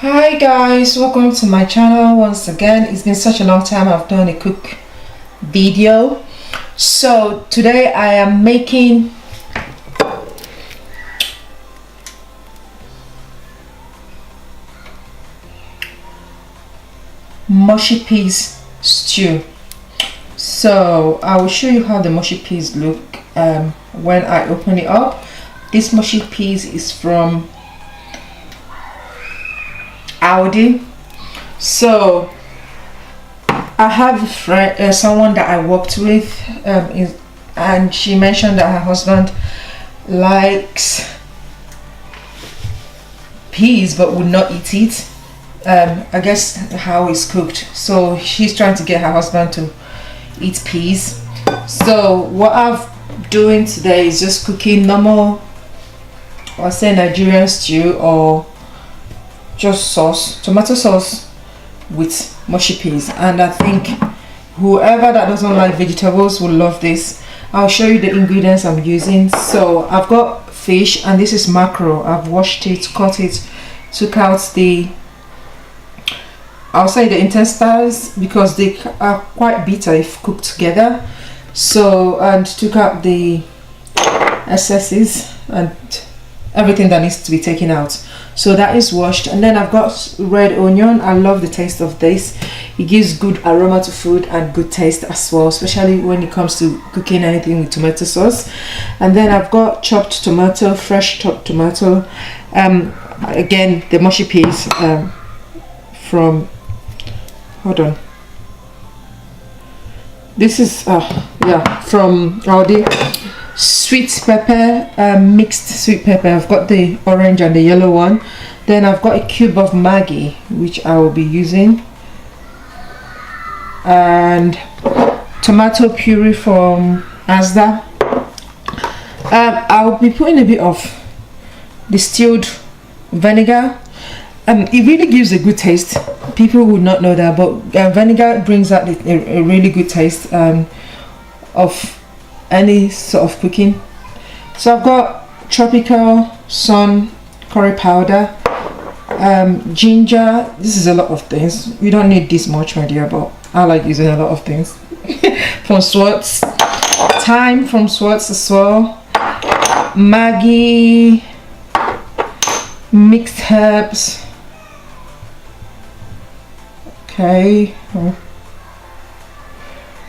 Hi guys, welcome to my channel once again. It's been such a long time I've done a cook video. So today I am making mushy peas stew. So I will show you how the mushy peas look when I open it up. This mushy peas is from Aldi. So I have a friend, someone that I worked with, and she mentioned that her husband likes peas but would not eat it. I guess how it's cooked. So she's trying to get her husband to eat peas. So what I'm doing today is just cooking normal, or say Nigerian stew, or just sauce, tomato sauce with mushy peas. And I think whoever that doesn't like vegetables will love this. I'll show you the ingredients I'm using. So I've got fish, and this is mackerel. I've washed it, cut it, took out the, I'll say the intestines, because they are quite bitter if cooked together. So, and took out the excesses and everything that needs to be taken out. So that is washed. And then I've got red onion. I love the taste of this. It gives good aroma to food and good taste as well, especially when it comes to cooking anything with tomato sauce. And then I've got chopped tomato, fresh chopped tomato, again the mushy peas from, hold on, this is from Aldi. Sweet pepper, mixed sweet pepper. I've got the orange and the yellow one. Then I've got a cube of Maggi, which I will be using, and tomato puree from Asda. I'll be putting a bit of distilled vinegar. It really gives a good taste. People would not know that, but vinegar brings out a really good taste of any sort of cooking. So I've got tropical sun curry powder, ginger. This is a lot of things. You don't need this much, my dear, but I like using a lot of things. From Swartz, thyme from Swartz as well, Maggi, mixed herbs. Okay,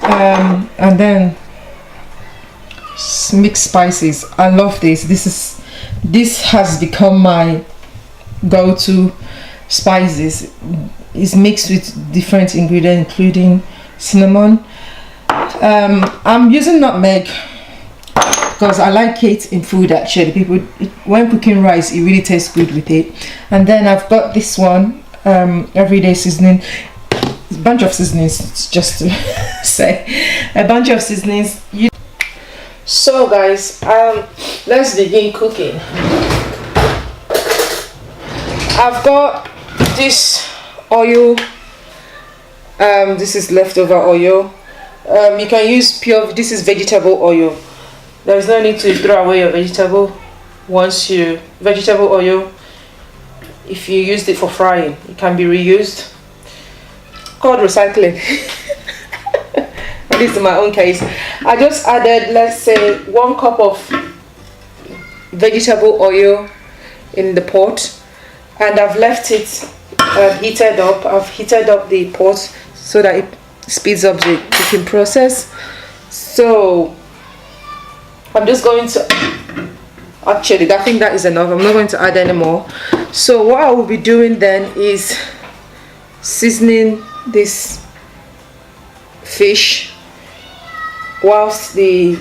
and then mixed spices. I love this. This has become my go-to spices. It's mixed with different ingredients including cinnamon. I'm using nutmeg because I like it in food. Actually, people, when cooking rice, it really tastes good with it. And then I've got this one, everyday seasoning. A bunch of seasonings, just to say, a bunch of seasonings. So guys, let's begin cooking. I've got this oil. This is leftover oil. You can use pure, this is vegetable oil. There's no need to throw away your vegetable. Vegetable oil, if you used it for frying, it can be reused. Called recycling. At least in my own case. I just added, let's say, 1 cup of vegetable oil in the pot, and I've left it heated up. I've heated up the pot so that it speeds up the cooking process. So I'm just going to, actually I think that is enough. I'm not going to add any more. So what I will be doing then is seasoning this fish whilst the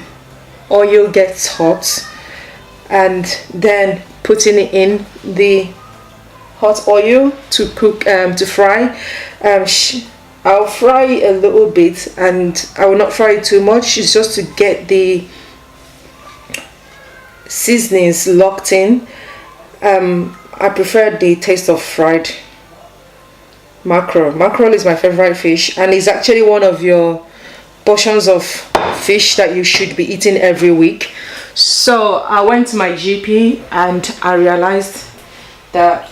oil gets hot, and then putting it in the hot oil to cook, to fry. I'll fry a little bit, and I will not fry it too much. It's just to get the seasonings locked in. I prefer the taste of fried mackerel. Mackerel is my favorite fish, and it's actually one of your portions of fish that you should be eating every week. So I went to my GP and I realized that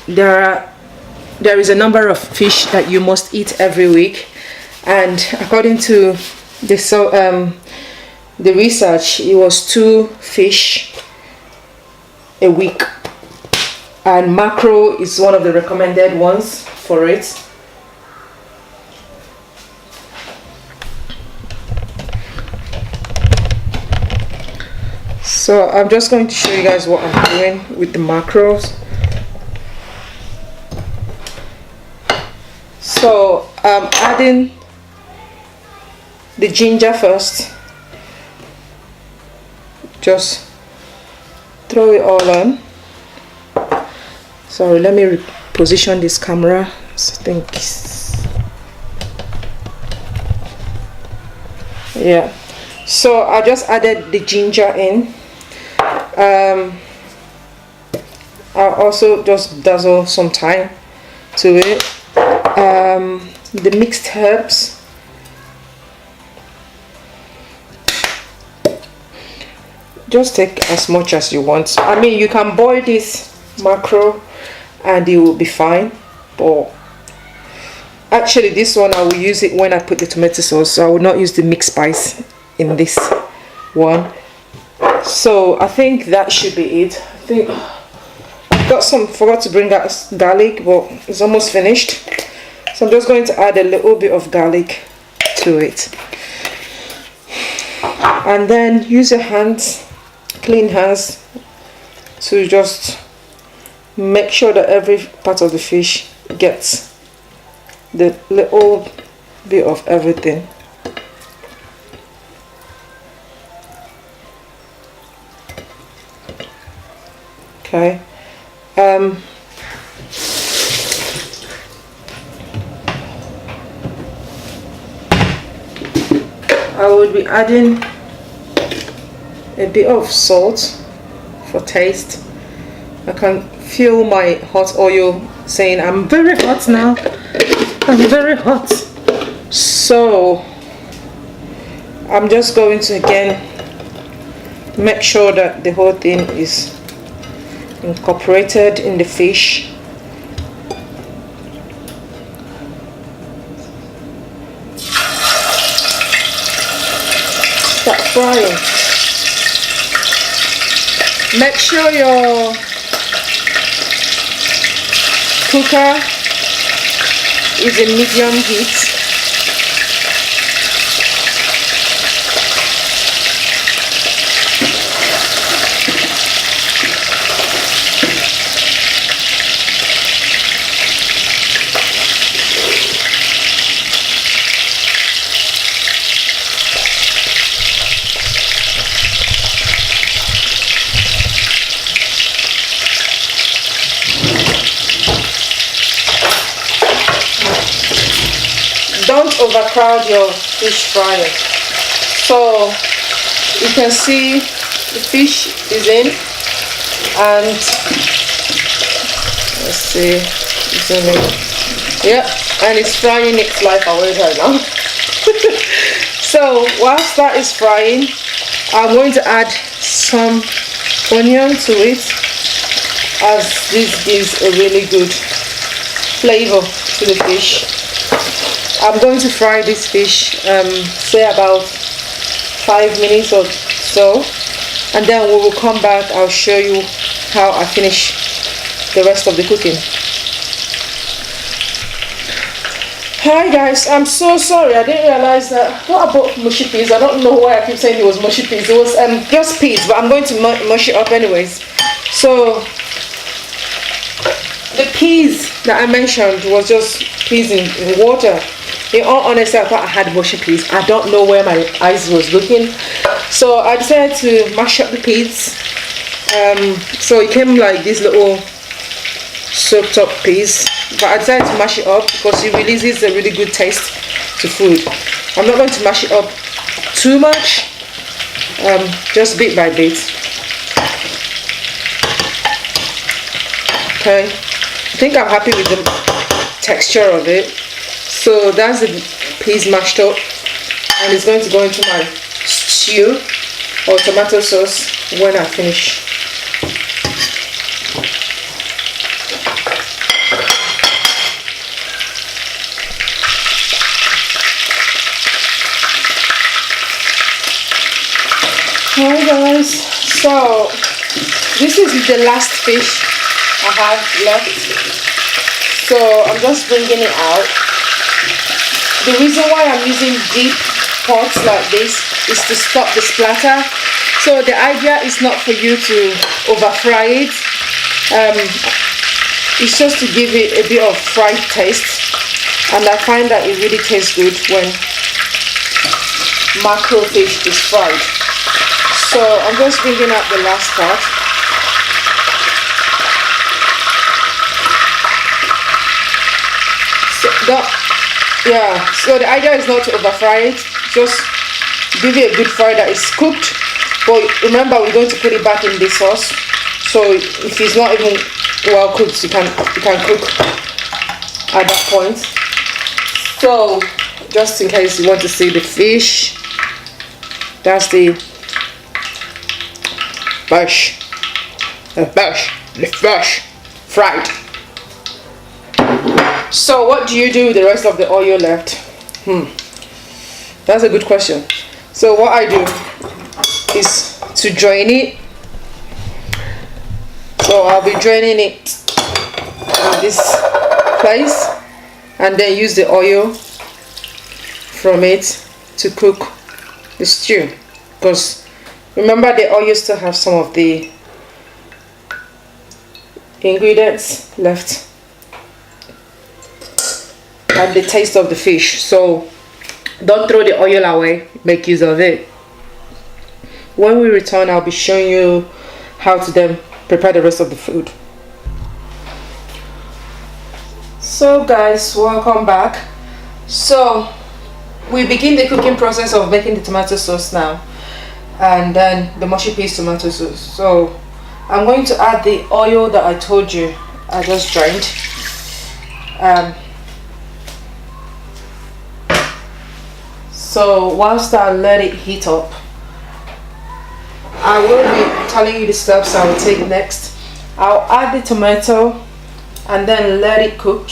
there is a number of fish that you must eat every week, and according to the research, it was 2 fish a week, and mackerel is one of the recommended ones for it. So I'm just going to show you guys what I'm doing with the mackerels. So I'm adding the ginger first. Just throw it all on. Sorry, let me reposition this camera. So I think yeah. So I just added the ginger in. I'll also just dazzle some thyme to it. The mixed herbs. Just take as much as you want. I mean, you can boil this mackerel and it will be fine, but actually this one I will use it when I put the tomato sauce, so I will not use the mixed spice in this one. So I think that should be it. I think forgot to bring out garlic, but it's almost finished. So I'm just going to add a little bit of garlic to it, and then use your hands, clean hands, to just make sure that every part of the fish gets the little bit of everything. Okay. I will be adding a bit of salt for taste. I can feel my hot oil saying I'm very hot now. I'm very hot. So I'm just going to again make sure that the whole thing is incorporated in the fish. Start frying. Make sure your cooker is a medium heat. Don't overcrowd your fish frying. So you can see the fish is in, and let's see, it's in it. Yeah, and it's frying its life away right now. So whilst that is frying, I'm going to add some onion to it, as this gives a really good flavor to the fish. I'm going to fry this fish, say about 5 minutes or so, and then we will come back. I'll show you how I finish the rest of the cooking. Hi guys, I'm so sorry, I didn't realize that. What about mushy peas? I don't know why I keep saying it was mushy peas. It was just peas, but I'm going to mush it up anyways. So the peas that I mentioned was just peas in water. In all honesty, I thought I had mushy peas. I don't know where my eyes was looking, so I decided to mash up the peas. So it came like these little soaked up peas, but I decided to mash it up because it releases a really good taste to food. I'm not going to mash it up too much, just bit by bit. Okay, I think I'm happy with the texture of it. So that's the peas mashed up, and it's going to go into my stew or tomato sauce when I finish. Hi guys, so this is the last fish I have left, so I'm just bringing it out. The reason why I'm using deep pots like this is to stop the splatter. So the idea is not for you to over fry it, it's just to give it a bit of fried taste, and I find that it really tastes good when mackerel fish is fried. So I'm just bringing out the last part. So the idea is not to over fry it, just give it a good fry that is cooked. But remember, we're going to put it back in the sauce, so if it's not even well cooked, you can cook at that point. So just in case you want to see the fish, that's the fish, fried. So what do you do with the rest of the oil left? That's a good question. So what I do is to drain it. So I'll be draining it in this place, and then use the oil from it to cook the stew, because remember the oil still have some of the ingredients left and the taste of the fish. So don't throw the oil away, make use of it. When we return, I'll be showing you how to then prepare the rest of the food. So guys, welcome back. So we begin the cooking process of making the tomato sauce now, and then the mushy peas tomato sauce. So I'm going to add the oil that I told you I just drained. So whilst I let it heat up, I will be telling you the steps I will take next. I'll add the tomato and then let it cook.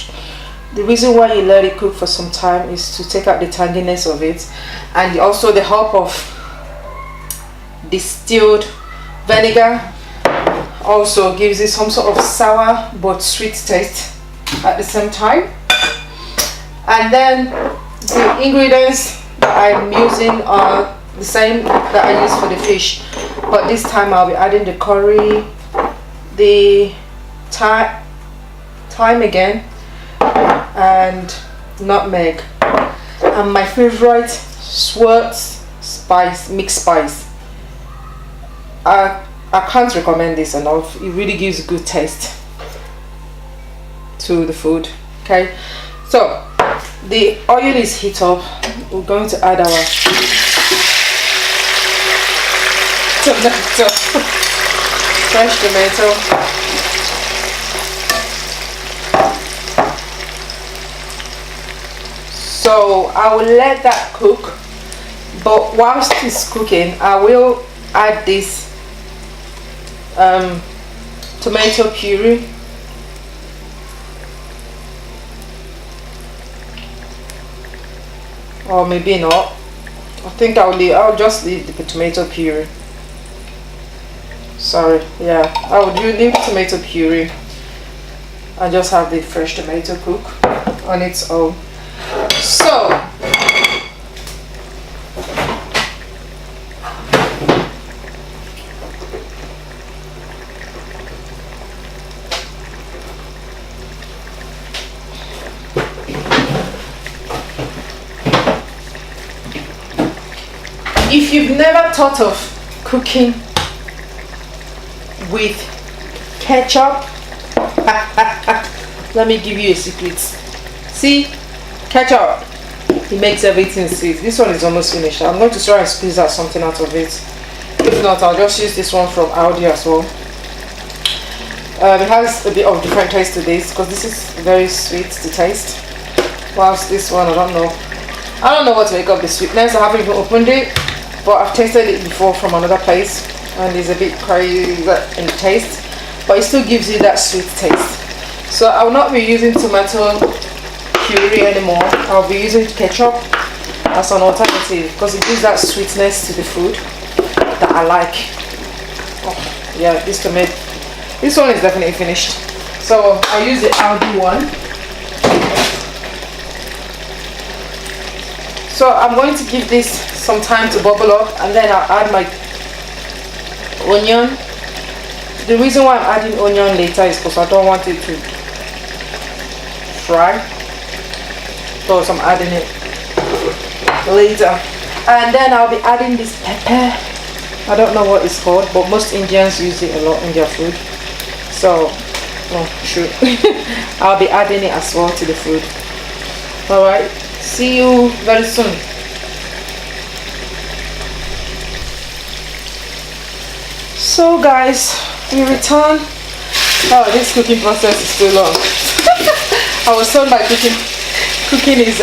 The reason why you let it cook for some time is to take out the tanginess of it, and also the help of distilled vinegar also gives it some sort of sour but sweet taste at the same time. And then the ingredients that I'm using are the same that I use for the fish, but this time I'll be adding the curry, the thyme again, and nutmeg, and my favorite Schwartz spice, mixed spice. I can't recommend this enough. It really gives a good taste to the food. Okay, so the oil is heat up. We're going to add our tomato, fresh tomato. So I will let that cook, but whilst it's cooking, I will add this tomato puree. Or maybe not. I think I'll just leave the tomato puree. Sorry, yeah, I would leave the tomato puree and just have the fresh tomato cook on its own. So if you've never thought of cooking with ketchup, let me give you a secret. See, ketchup, it makes everything sweet. This one is almost finished. I'm going to try and squeeze out something out of it. If not, I'll just use this one from Aldi as well. It has a bit of different taste to this, because this is very sweet to taste, whilst this one, I don't know what to make of the sweetness. I haven't even opened it, but I've tasted it before from another place, and it's a bit crazy in taste, but it still gives you that sweet taste. So I will not be using tomato puree anymore. I'll be using ketchup as an alternative, because it gives that sweetness to the food. that I like. Oh, yeah, this tomato. This one is definitely finished. So I use the Aldi one. So I'm going to give this some time to bubble up, and then I'll add my onion. The reason why I'm adding onion later is because I don't want it to fry. So I'm adding it later. And then I'll be adding this pepper. I don't know what it's called, but most Indians use it a lot in their food. So, oh shoot. I'll be adding it as well to the food. Alright, see you very soon. So guys, we return. Oh, this cooking process is too long. I was told my cooking is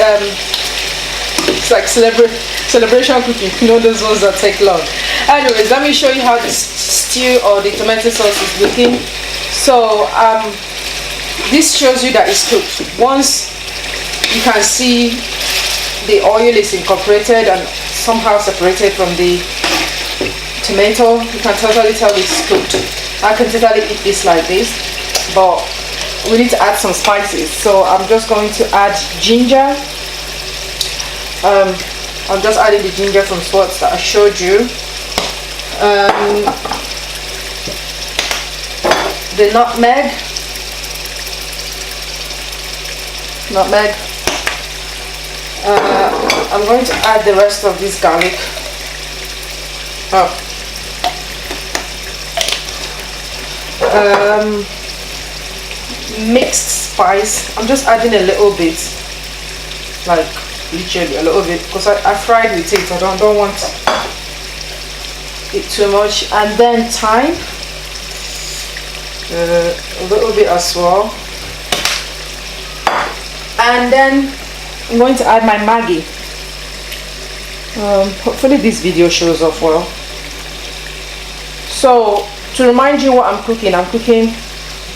it's like celebration cooking, you know, those ones that take long. Anyways, let me show you how the stew or the tomato sauce is looking. So this shows you that it's cooked. Once you can see the oil is incorporated and somehow separated from the tomato, you can totally tell it's cooked. I can totally eat this like this, but we need to add some spices. So I'm just going to add ginger. I'm just adding the ginger from spots that I showed you. The nutmeg. I'm going to add the rest of this garlic. Mixed spice. I'm just adding a little bit, like literally a little bit, because I fried with it. I don't want it too much. And then thyme, a little bit as well. And then I'm going to add my Maggi. Hopefully this video shows up well. So to remind you what I'm cooking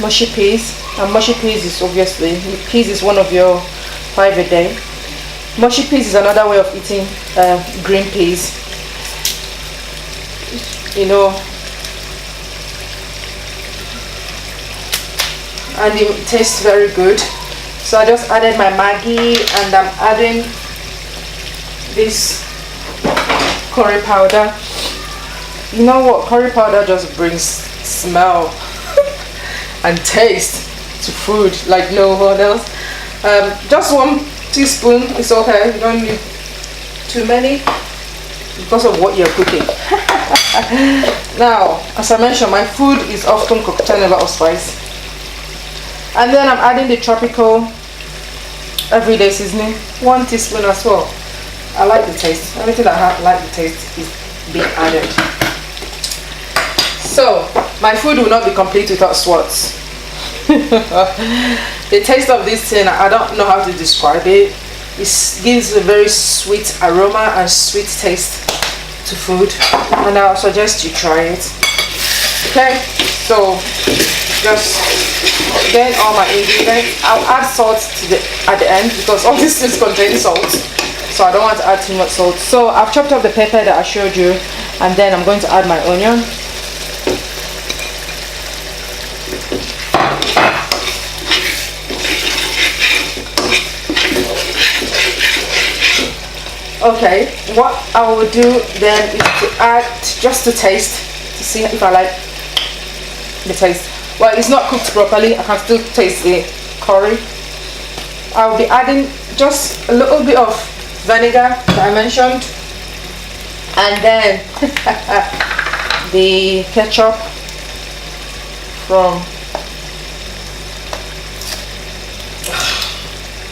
mushy peas. And mushy peas is obviously, peas is one of your 5 a day. Mushy peas is another way of eating green peas. You know, and it tastes very good. So I just added my Maggi, and I'm adding this curry powder. You know what, curry powder just brings smell and taste to food like no one else. Just 1 teaspoon is okay. You don't need too many because of what you're cooking. Now, as I mentioned, my food is often cooked in a lot of spice. And then I'm adding the tropical everyday seasoning, 1 teaspoon as well. I like the taste. Everything that I like the taste is being added. So my food will not be complete without swats. The taste of this thing, I don't know how to describe it. It gives a very sweet aroma and sweet taste to food, and I'll suggest you try it. Okay, so just get all my ingredients. I'll add salt at the end because all this things contain salt, so I don't want to add too much salt. So I've chopped up the pepper that I showed you, and then I'm going to add my onion. Okay, what I will do then is to add just to taste, to see if I like the taste. Well, it's not cooked properly, I can still taste the curry. I'll be adding just a little bit of vinegar that I mentioned, and then the ketchup from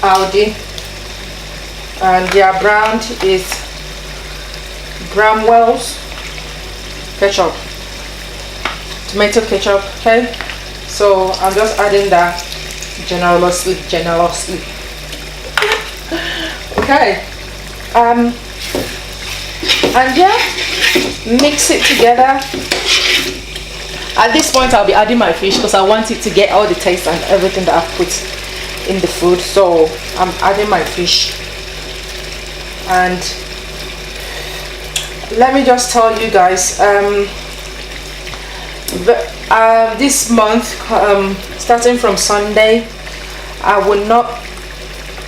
Aldi. And their brand is Bramwell's ketchup, tomato ketchup. Okay, so I'm just adding that generously. Okay, and yeah, mix it together. At this point I'll be adding my fish because I want it to get all the taste and everything that I've put in the food. So I'm adding my fish, and let me just tell you guys, this month, starting from Sunday, I will not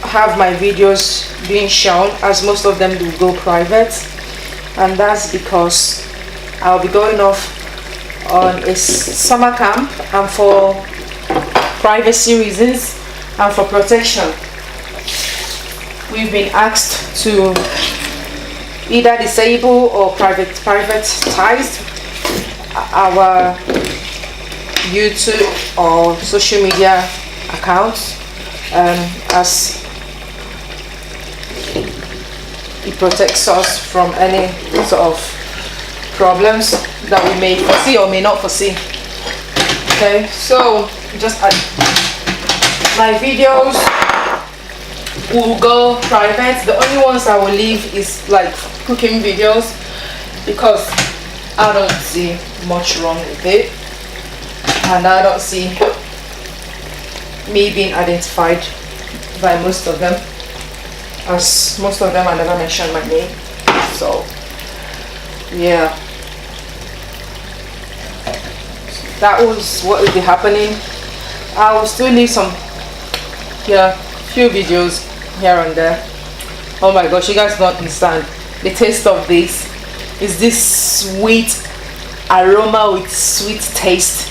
have my videos being shown, as most of them will go private, and that's because I'll be going off on a summer camp, and for privacy reasons and for protection, we've been asked to either disable or privatize our YouTube or social media accounts, as it protects us from any sort of problems that we may foresee or may not foresee. Okay, so just my videos will go private. The only ones I will leave is like cooking videos, because I don't see much wrong with it, and I don't see me being identified by most of them, as most of them I never mentioned my name. So yeah, that was what will be happening. I will still leave some few videos here and there. Oh my gosh, you guys don't understand the taste of this. Is this sweet aroma with sweet taste,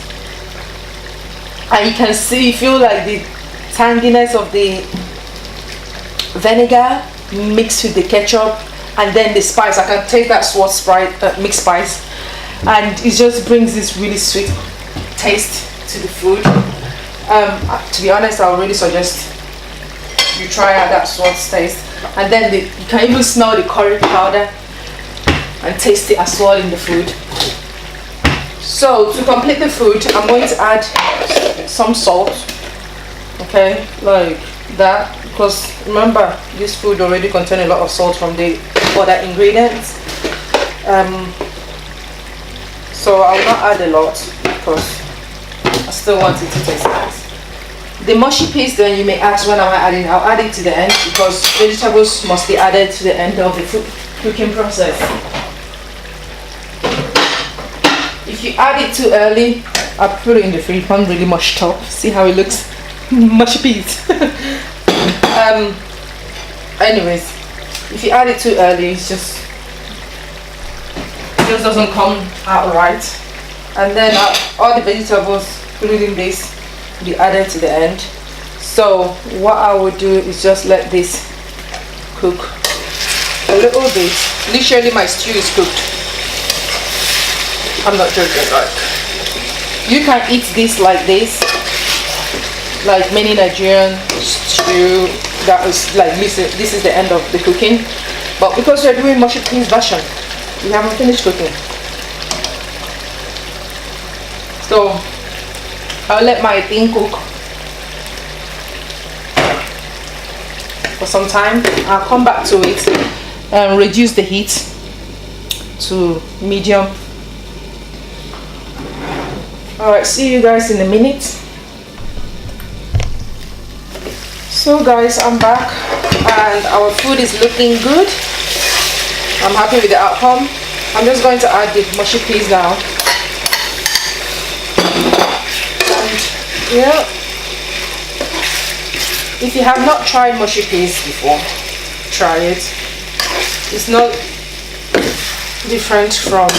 and you can feel like the tanginess of the vinegar mixed with the ketchup, and then the spice. I can take that sweet spice, mixed spice, and it just brings this really sweet taste to the food. To be honest, I would really suggest you try out that sweet taste, and then you can even smell the curry powder and taste it as well in the food. So to complete the food, I'm going to add some salt, okay, like that, because remember, this food already contains a lot of salt from the other ingredients. So I will not add a lot because I still want it to taste nice. The mushy peas, then you may ask, when am I adding? I'll add it to the end, because vegetables must be added to the end of the food cooking process. If you add it too early, I'll put it in the fridge, not really mushed up. See how it looks? Mushy peas. Anyways, if you add it too early, it just doesn't come out right. And then all the vegetables, including this, will be added to the end. So what I will do is just let this cook a little bit. Literally, my stew is cooked. I'm not joking, right? You can eat this like this, like many Nigerian stew. That is like this is the end of the cooking, but because we're doing mushy peas version, we haven't finished cooking. So I'll let my thing cook for some time. I'll come back to it and reduce the heat to medium. Alright, see you guys in a minute. So guys, I'm back and our food is looking good. I'm happy with the outcome. I'm just going to add the mushy peas now. And yeah, if you have not tried mushy peas before, try it. It's not different from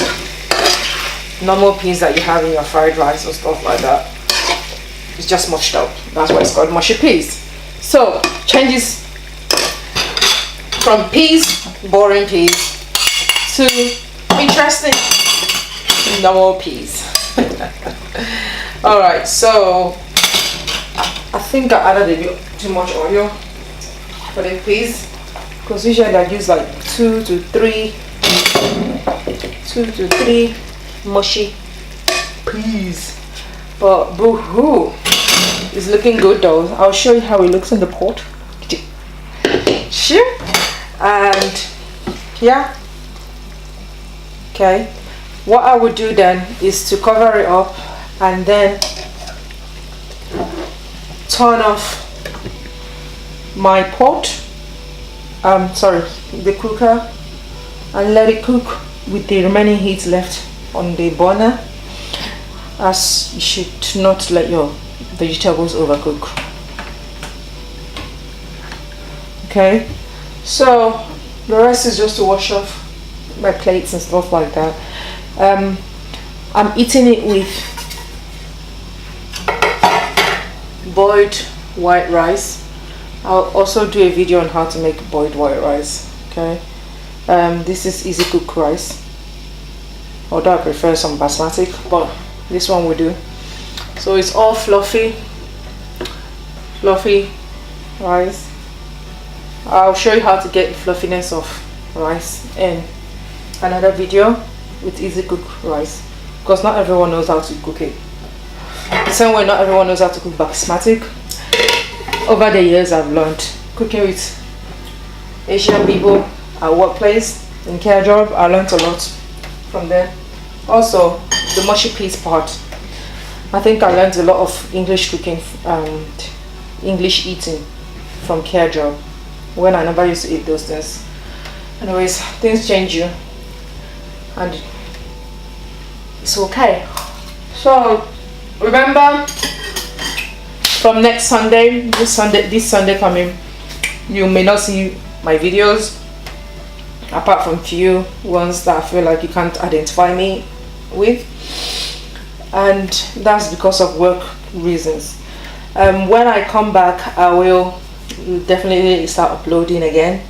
normal peas that you have in your fried rice or stuff like that. It's just mushed up. That's why it's called mushy peas. So changes from peas, boring peas, to interesting normal peas. Alright, so I think I added a bit too much oil for the peas, because usually I use like 2 to 3 mushy peas, but boo-hoo, it's looking good though. I'll show you how it looks in the pot. Sure. And yeah, okay, what I would do then is to cover it up and then turn off my pot, the cooker, and let it cook with the remaining heat left on the burner, as you should not let your vegetables overcook. Okay, so the rest is just to wash off my plates and stuff like that. I'm eating it with boiled white rice. I'll also do a video on how to make boiled white rice. Okay, this is easy cook rice, although I prefer some basmati, but this one will do. So it's all fluffy rice. I'll show you how to get the fluffiness of rice in another video with easy cook rice, because not everyone knows how to cook it. The same way not everyone knows how to cook basmati. Over the years I've learned cooking with Asian people at workplace in care job. I learned a lot from them. Also the mushy peas part, I think I learned a lot of English cooking and English eating from care job, when I never used to eat those things. Anyways, things change you and it's okay. So remember, from next Sunday, this Sunday coming, you may not see my videos, apart from few ones that I feel like you can't identify me with, and that's because of work reasons. When I come back, I will definitely start uploading again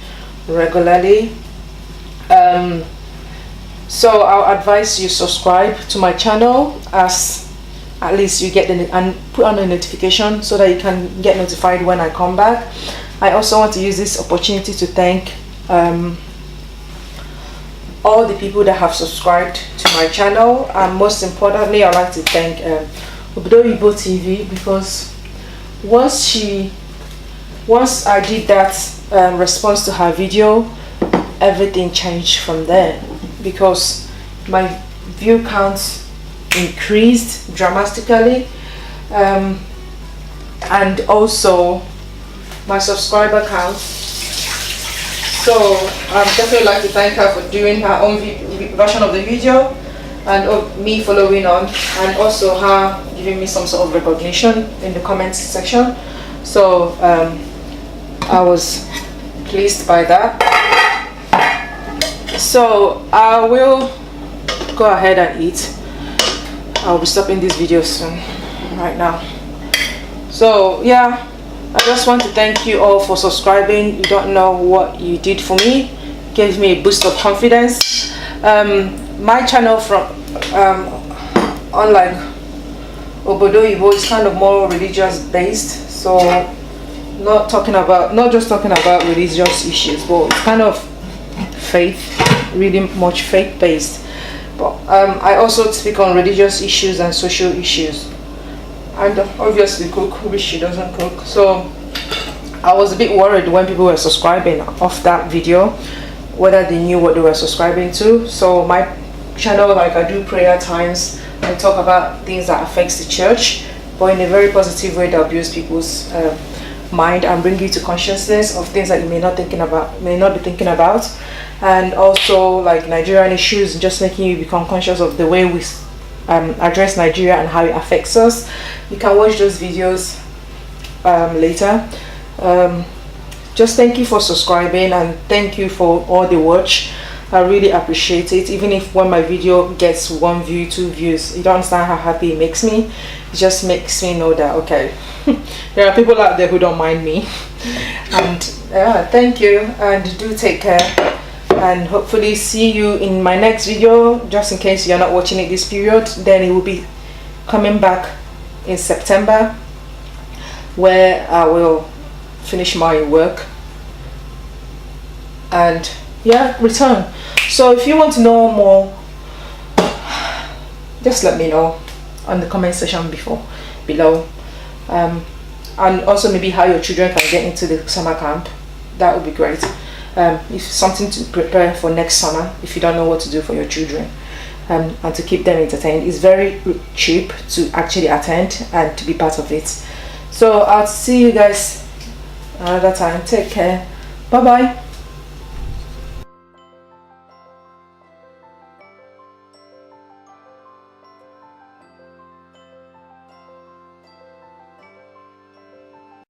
regularly. So I'll advise you subscribe to my channel, as at least you get and put on a notification so that you can get notified when I come back. I also want to use this opportunity to thank all the people that have subscribed to my channel, and most importantly I'd like to thank Obodo TV, because once I did that response to her video, everything changed from there, because my view count increased dramatically, and also my subscriber count. So I'd definitely like to thank her for doing her own version of the video, and me following on, and also her giving me some sort of recognition in the comments section. So I was pleased by that. So I will go ahead and eat. I'll be stopping this video soon, right now. So yeah, I just want to thank you all for subscribing. You don't know what you did for me. It gave me a boost of confidence. My channel, from unlike Obodo Igbo, is kind of more religious based, so not just talking about religious issues, but it's kind of faith, really much faith based. But I also speak on religious issues and social issues, and obviously cook, which she doesn't cook. So I was a bit worried when people were subscribing off that video, whether they knew what they were subscribing to. So my channel, like, I do prayer times and talk about things that affects the church, but in a very positive way that builds people's mind and bring you to consciousness of things that you may not be thinking about, and also like Nigerian issues, just making you become conscious of the way we address Nigeria and how it affects us. You can watch those videos later. Just thank you for subscribing, and thank you for all the watch. I really appreciate it. Even if when my video gets 1 view, 2 views, you don't understand how happy it makes me. It just makes me know that, okay, there are people out there who don't mind me. And thank you, and do take care, and hopefully see you in my next video. Just in case you're not watching it this period, then it will be coming back in September, where I will finish my work and return. So if you want to know more, just let me know on the comment section below, and also maybe how your children can get into the summer camp. That would be great. If something to prepare for next summer, if you don't know what to do for your children, and to keep them entertained. It's very cheap to actually attend and to be part of it. So I'll see you guys another time. Take care. Bye bye.